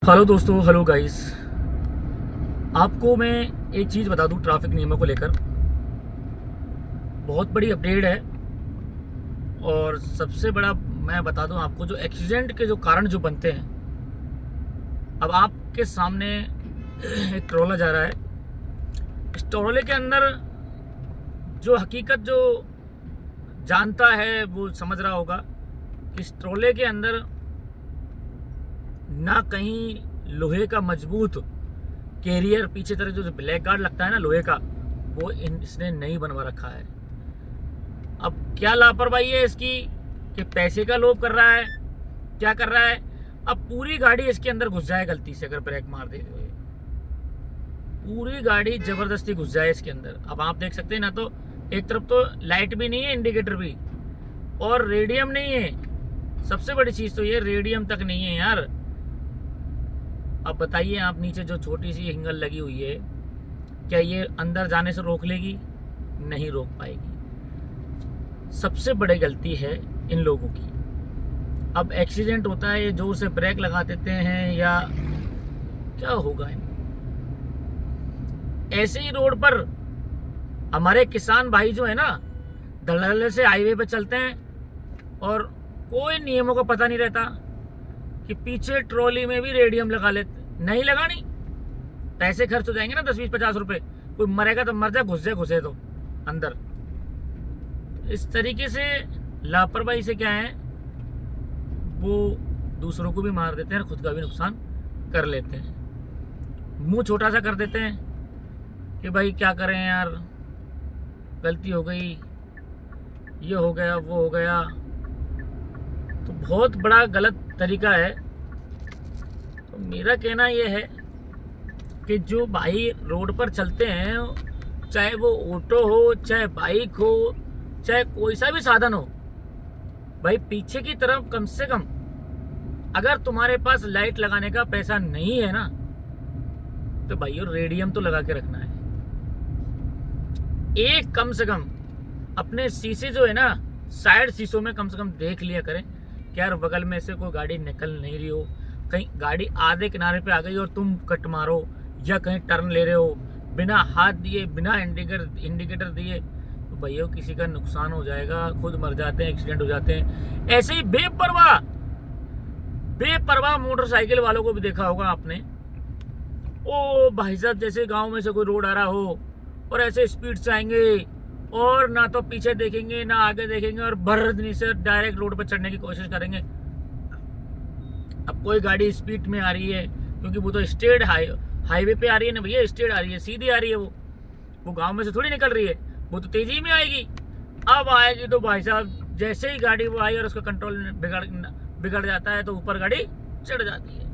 Hello दोस्तों, hello guys. आपको मैं एक चीज़ बता दूं ट्रैफिक नियमों को लेकर। बहुत बड़ी अपडेट है। और सबसे बड़ा मैं बता दूं आपको, जो एक्सीडेंट के जो कारण जो बनते हैं। अब आपके सामने एक ट्रोला जा रहा है। इस ट्रोले के अंदर जो हकीकत जो जानता है वो समझ रहा होगा कि इस ट्रोले के अंदर ना कहीं लोहे का मजबूत कैरियर, पीछे तरह जो ब्लैक गार्ड लगता है ना लोहे का, वो इसने नहीं बनवा रखा है। अब क्या लापरवाही है इसकी कि पैसे का लोभ कर रहा है, क्या कर रहा है। अब पूरी गाड़ी इसके अंदर घुस जाए गलती से, अगर ब्रेक मार दे तो पूरी गाड़ी जबरदस्ती घुस जाए इसके अंदर। अब आप देख सकते हैं ना, तो एक तरफ तो लाइट भी नहीं है, इंडिकेटर भी, और रेडियम नहीं है। सबसे बड़ी चीज तो ये रेडियम तक नहीं है यार। अब बताइए आप, नीचे जो छोटी सी हिंगल लगी हुई है, क्या ये अंदर जाने से रोक लेगी? नहीं रोक पाएगी। सबसे बड़ी गलती है इन लोगों की। अब एक्सीडेंट होता है, ये जोर से ब्रेक लगा देते हैं या क्या होगा इन। ऐसे ही रोड पर हमारे किसान भाई जो है ना, धड़ल्ले से हाईवे पे चलते हैं और कोई नियमों का पता नहीं रहता कि पीछे ट्रॉली में भी रेडियम लगा लेते। नहीं लगानी, पैसे खर्च हो जाएंगे ना 10-20-50 रुपए। कोई मरेगा तो मर जाए, घुसे तो अंदर। इस तरीके से लापरवाही से क्या है, वो दूसरों को भी मार देते हैं और खुद का भी नुकसान कर लेते हैं। मुंह छोटा सा कर देते हैं कि भाई क्या करें यार, गलती हो गई, ये हो गया, वो हो गया। तो बहुत बड़ा गलत तरीका है। तो मेरा कहना यह है कि जो भाई रोड पर चलते हैं, चाहे वो ऑटो हो, चाहे बाइक हो, चाहे कोई सा भी साधन हो, भाई पीछे की तरफ कम से कम, अगर तुम्हारे पास लाइट लगाने का पैसा नहीं है ना, तो भाई रेडियम तो लगा के रखना है। एक कम से कम अपने शीशे जो है ना, साइड शीशों में कम से कम देख लिया करें कि यार बगल में से कोई गाड़ी निकल नहीं रही हो। कहीं गाड़ी आधे किनारे पे आ गई और तुम कट मारो, या कहीं टर्न ले रहे हो बिना हाथ दिए, बिना इंडिकेटर दिए, तो भैया किसी का नुकसान हो जाएगा, खुद मर जाते हैं, एक्सीडेंट हो जाते हैं। ऐसे ही बेपरवाह मोटरसाइकिल वालों को भी देखा होगा आपने। ओ भाई साहब, जैसे गांव में से कोई रोड आ रहा हो और ऐसे स्पीड से आएंगे और ना तो पीछे देखेंगे ना आगे देखेंगे, और भरदनी से डायरेक्ट रोड पर चढ़ने की कोशिश करेंगे। अब कोई गाड़ी स्पीड में आ रही है, क्योंकि वो तो स्टेट हाईवे पे आ रही है ना भैया, स्टेट आ रही है, सीधी आ रही है। वो गांव में से थोड़ी निकल रही है, वो तो तेजी में आएगी। अब आएगी तो भाई साहब, जैसे ही गाड़ी वो आई और उसका कंट्रोल बिगड़ जाता है, तो ऊपर गाड़ी चढ़ जाती है।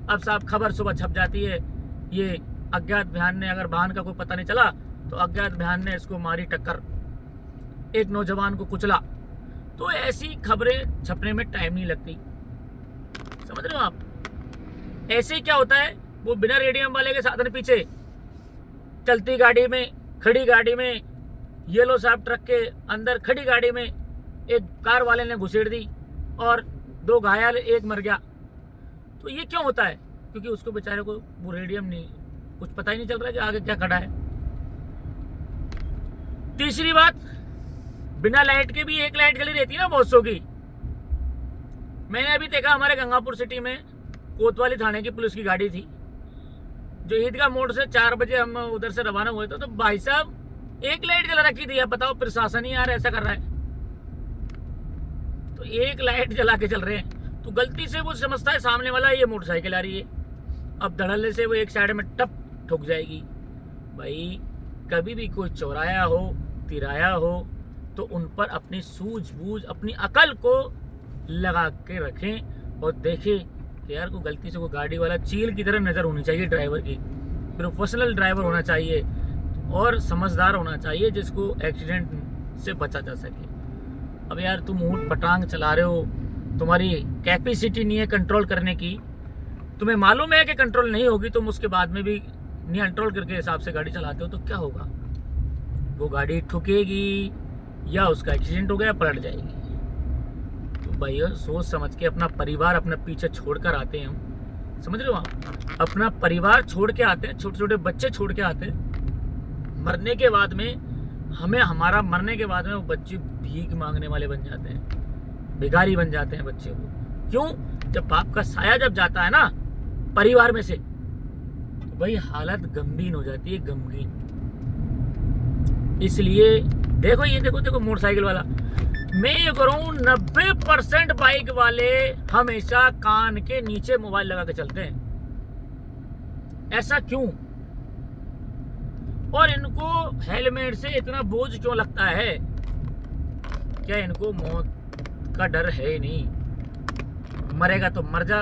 अब साहब खबर सुबह छप जाती है, ये अज्ञात वाहन ने, अगर वाहन का कोई पता नहीं चला तो अज्ञात वाहन ने इसको मारी टक्कर, एक नौजवान को कुचला। तो ऐसी खबरें छपने में टाइम नहीं लगती, समझ रहे हो आप। ऐसे क्या होता है, वो बिना रेडियम वाले के साधन पीछे चलती गाड़ी में, खड़ी गाड़ी में, येलो साहब ट्रक के अंदर खड़ी गाड़ी में एक कार वाले ने घुसेड़ दी और 2 घायल, 1 मर गया। तो ये क्यों होता है? क्योंकि उसको बेचारे को वो रेडियम नहीं, कुछ पता ही नहीं चल रहा कि आगे क्या खड़ा है। तीसरी बात, बिना लाइट के भी एक लाइट जली रहती है ना बहुत सौ की। मैंने अभी देखा हमारे गंगापुर सिटी में कोतवाली थाने की पुलिस की गाड़ी थी, जो ईदगाह मोड़ से 4 बजे हम उधर से रवाना हुए थे, तो भाई साहब एक लाइट जला रखी थी। अब बताओ, प्रशासन ही यार ऐसा कर रहा है, तो एक लाइट जला के चल रहे हैं। तो गलती से वो समझता है सामने वाला ये मोटरसाइकिल आ रही है, अब धड़ल्ले से वो एक साइड में टप ठुक जाएगी। भाई कभी भी कोई चौराया हो, तिराया हो, तो उन पर अपनी सूझबूझ, अपनी अकल को लगा के रखें और देखें कि यार कोई गलती से कोई गाड़ी वाला चील की तरह नज़र होनी चाहिए ड्राइवर की। प्रोफेशनल ड्राइवर होना चाहिए और समझदार होना चाहिए, जिसको एक्सीडेंट से बचा जा सके। अब यार तुम ऊँट पटांग चला रहे हो, तुम्हारी कैपेसिटी नहीं है कंट्रोल करने की, तुम्हें मालूम है कि कंट्रोल नहीं होगी, तुम उसके बाद में भी नियंत्रण करके हिसाब से गाड़ी चलाते हो, तो क्या होगा? वो गाड़ी ठुकेगी या उसका एक्सीडेंट हो गया, पलट जाएगी। तो भाई सोच समझ के अपना परिवार अपने पीछे छोड़कर आते हैं हम, समझ रहे हो आप? अपना परिवार छोड़ के आते हैं, छोटे छोटे बच्चे छोड़ के आते हैं, मरने के बाद में हमें, हमारा मरने के बाद में वो बच्चे भीख मांगने वाले बन जाते हैं, भिखारी बन जाते हैं बच्चे वो। क्यों? जब बाप का साया जब जाता है ना परिवार में से, तो भाई हालत गमगीन हो जाती है, गमगीन। इसलिए देखो ये देखो मोटरसाइकिल वाला, मैं ये कह रहा हूँ 90% बाइक वाले हमेशा कान के नीचे मोबाइल लगा के चलते हैं। ऐसा क्यों? और इनको हेलमेट से इतना बोझ क्यों लगता है? क्या इनको मौत का डर है ही नहीं? मरेगा तो मर जा,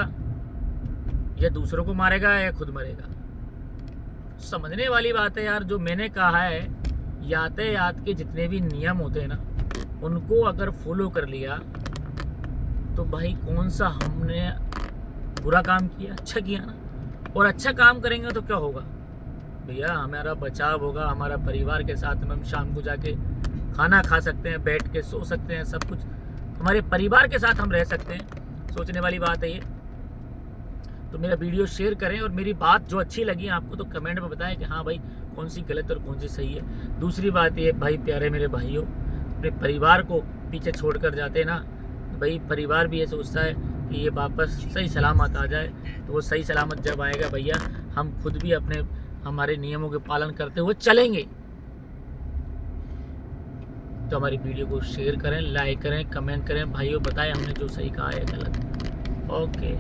या दूसरों को मारेगा या खुद मरेगा। समझने वाली बात है यार। जो मैंने कहा है, यातायात के जितने भी नियम होते हैं ना, उनको अगर फॉलो कर लिया तो भाई कौन सा हमने बुरा काम किया, अच्छा किया ना। और अच्छा काम करेंगे तो क्या होगा भैया? हमारा बचाव होगा, हमारा परिवार के साथ में हम शाम को जाके खाना खा सकते हैं, बैठ के सो सकते हैं, सब कुछ हमारे परिवार के साथ हम रह सकते हैं। सोचने वाली बात है ये। तो मेरा वीडियो शेयर करें, और मेरी बात जो अच्छी लगी आपको तो कमेंट में बताएं कि हाँ भाई कौन सी गलत और कौन सी सही है। दूसरी बात ये भाई, प्यारे मेरे भाइयों, अपने परिवार को पीछे छोड़ कर जाते हैं ना, तो भाई परिवार भी ये सोचता है कि ये वापस सही सलामत आ जाए। तो वो सही सलामत जब आएगा भैया, हम खुद भी अपने हमारे नियमों के पालन करते हुए चलेंगे। तो हमारी वीडियो को शेयर करें, लाइक करें, कमेंट करें भाइयों, बताएं हमने जो सही कहा है गलत। ओके।